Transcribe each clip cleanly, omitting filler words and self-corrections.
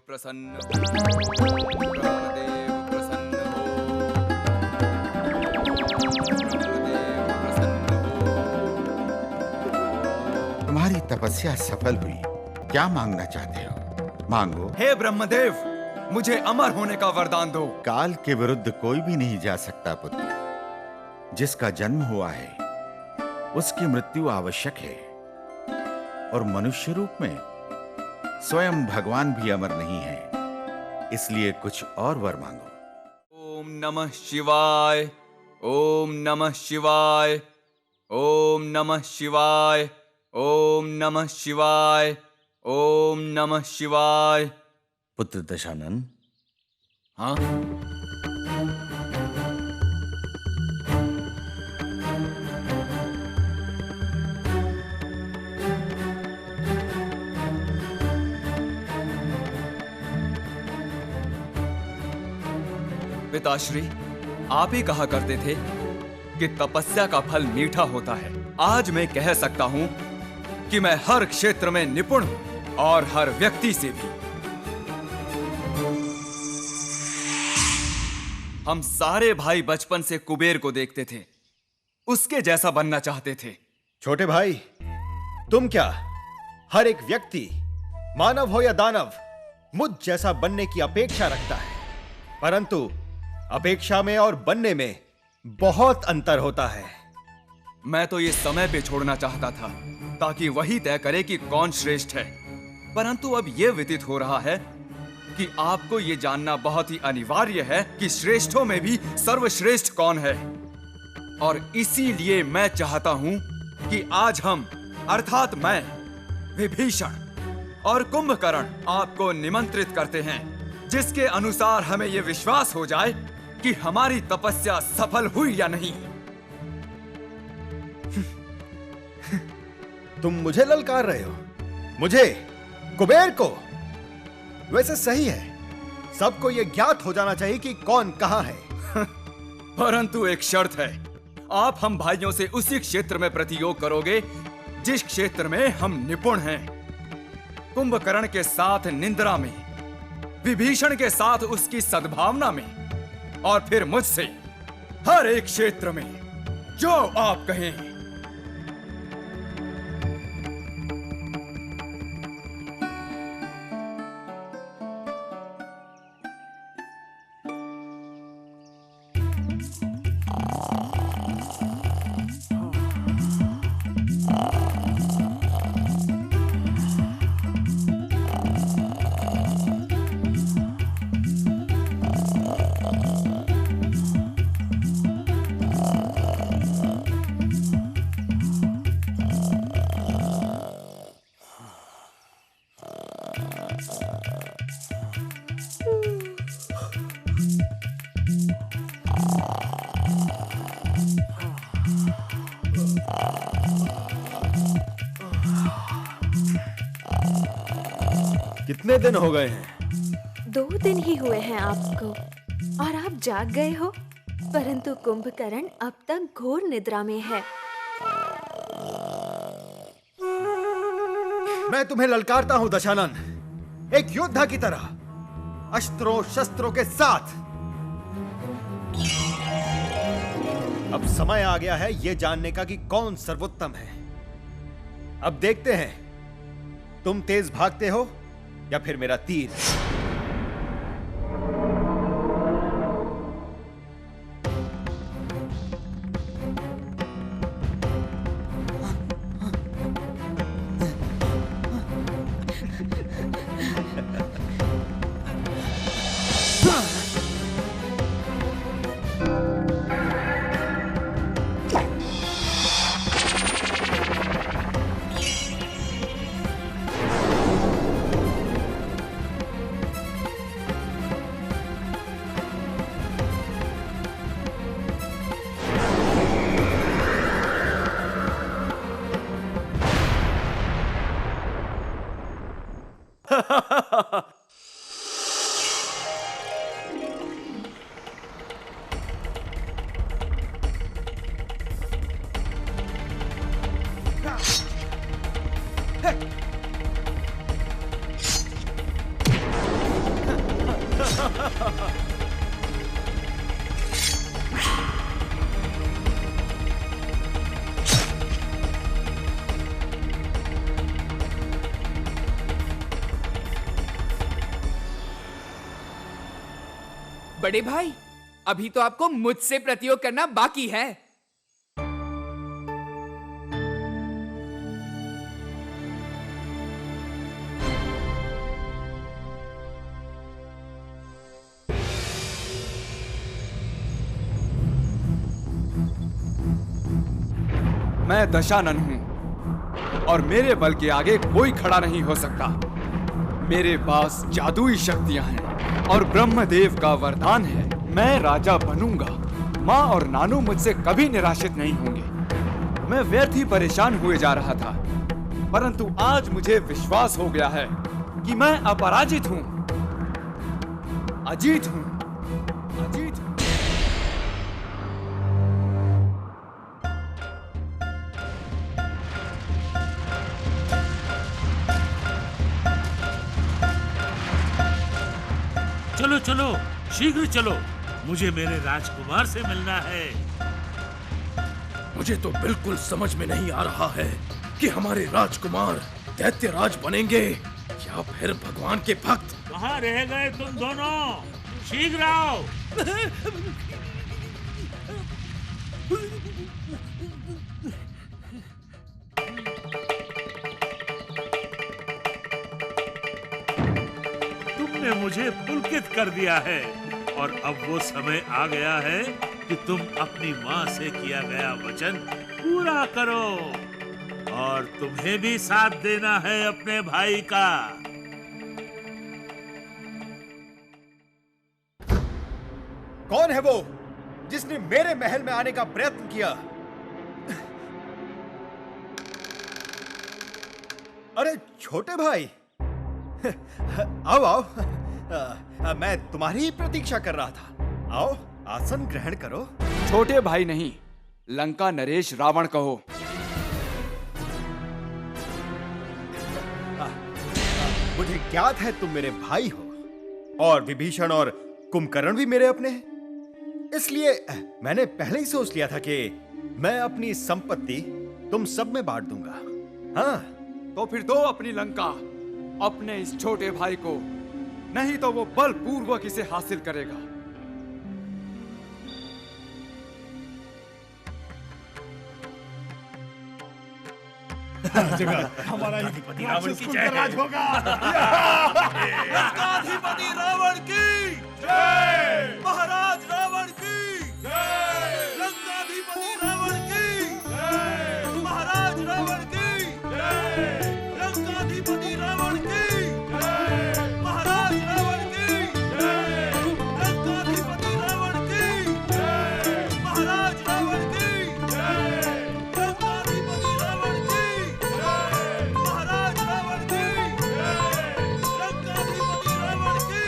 प्रसन्न हो, ब्रह्मदेव प्रसन्न हो, ब्रह्मदेव प्रसन्न हो। तुम्हारी तपस्या सफल हुई। क्या मांगना चाहते हो? मांगो। हे ब्रह्मदेव, मुझे अमर होने का वरदान दो। काल के विरुद्ध कोई भी नहीं जा सकता पुत्र। जिसका जन्म हुआ है उसकी मृत्यु आवश्यक है, और मनुष्य रूप में स्वयं भगवान भी अमर नहीं है। इसलिए कुछ और वर मांगो। ओम नमः शिवाय, ओम नमः शिवाय, ओम नमः शिवाय, ओम नमः शिवाय, ओम नमः शिवाय। पुत्र दशानन, हाँ, पिताश्री, आप ही कहा करते थे कि तपस्या का फल मीठा होता है। आज मैं कह सकता हूं कि मैं हर क्षेत्र में निपुण हूं, और हर व्यक्ति से भी। हम सारे भाई बचपन से कुबेर को देखते थे, उसके जैसा बनना चाहते थे। छोटे भाई, तुम क्या हर एक व्यक्ति, मानव हो या दानव, मुझ जैसा बनने की अपेक्षा रखता है, परंतु अपेक्षा में और बनने में बहुत अंतर होता है। मैं तो ये समय पे छोड़ना चाहता था ताकि वही तय करे कि कौन श्रेष्ठ है, परंतु अब यह व्यतीत हो रहा है कि आपको ये जानना बहुत ही अनिवार्य है कि श्रेष्ठों में भी सर्वश्रेष्ठ कौन है। और इसीलिए मैं चाहता हूं कि आज हम, अर्थात मैं, विभीषण और कुंभकर्ण आपको निमंत्रित करते हैं, जिसके अनुसार हमें यह विश्वास हो जाए कि हमारी तपस्या सफल हुई या नहीं। तुम मुझे ललकार रहे हो? मुझे, कुबेर को? वैसे सही है, सबको यह ज्ञात हो जाना चाहिए कि कौन कहां है। परंतु एक शर्त है, आप हम भाइयों से उसी क्षेत्र में प्रतियोग करोगे जिस क्षेत्र में हम निपुण हैं। कुंभकर्ण के साथ निंद्रा में, विभीषण के साथ उसकी सद्भावना में, और फिर मुझसे हर एक क्षेत्र में जो आप कहें। कितने दिन हो गए हैं? 2 दिन ही हुए हैं आपको, और आप जाग गए हो। परंतु कुंभकर्ण अब तक घोर निद्रा में है। मैं तुम्हें ललकारता हूं दशानन, एक योद्धा की तरह, अस्त्रों शस्त्रों के साथ। अब समय आ गया है यह जानने का कि कौन सर्वोत्तम है। अब देखते हैं, तुम तेज भागते हो या फिर मेरा तीर। बड़े भाई, अभी तो आपको मुझसे प्रतियोग करना बाकी है। मैं दशानन हूं और मेरे बल के आगे कोई खड़ा नहीं हो सकता। मेरे पास जादुई शक्तियां हैं और ब्रह्मदेव का वरदान है। मैं राजा बनूंगा। माँ और नानू मुझसे कभी निराशित नहीं होंगे। मैं व्यर्थ ही परेशान हुए जा रहा था, परंतु आज मुझे विश्वास हो गया है कि मैं अपराजित हूं, अजीत हूं, अजीत हूं। चलो चलो, शीघ्र चलो, मुझे मेरे राजकुमार से मिलना है। मुझे तो बिल्कुल समझ में नहीं आ रहा है कि हमारे राजकुमार दैत्यराज बनेंगे या फिर भगवान के भक्त। कहाँ रह गए तुम दोनों? शीघ्र आओ। तुमने मुझे पुलकित कर दिया है और अब वो समय आ गया है कि तुम अपनी माँ से किया गया वचन पूरा करो और तुम्हें भी साथ देना है अपने भाई का। कौन है वो जिसने मेरे महल में आने का प्रयत्न किया? अरे छोटे भाई, आओ आओ, मैं तुम्हारी ही प्रतीक्षा कर रहा था। आओ, आसन ग्रहण करो। छोटे भाई नहीं, लंका नरेश रावण कहो। मुझे ज्ञात है तुम मेरे भाई हो और विभीषण और कुंभकर्ण भी मेरे अपने हैं। इसलिए मैंने पहले ही सोच लिया था कि मैं अपनी संपत्ति तुम सब में बांट दूंगा। हाँ, तो फिर दो अपनी लंका अपने इस छोटे भाई को, नहीं तो वो बलपूर्वक इसे हासिल करेगा। हमारा अधिपति रावण की जय राज होगा। अधिपति रावण की जय, महाराज रावण की जय, लंकाधिपति रावण की जय, महाराज रावण की जय, लंकाधिपति रावण की जय, महाराज रावण की जय, लंकाधिपति रावण की जय, महाराज रावण की जय, लंकाधिपति रावण की जय, महाराज रावण की जय, लंकाधिपति रावण की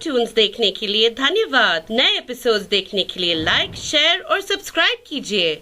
कार्टून्स देखने के लिए धन्यवाद। नए एपिसोड्स देखने के लिए लाइक, शेयर और सब्सक्राइब कीजिए।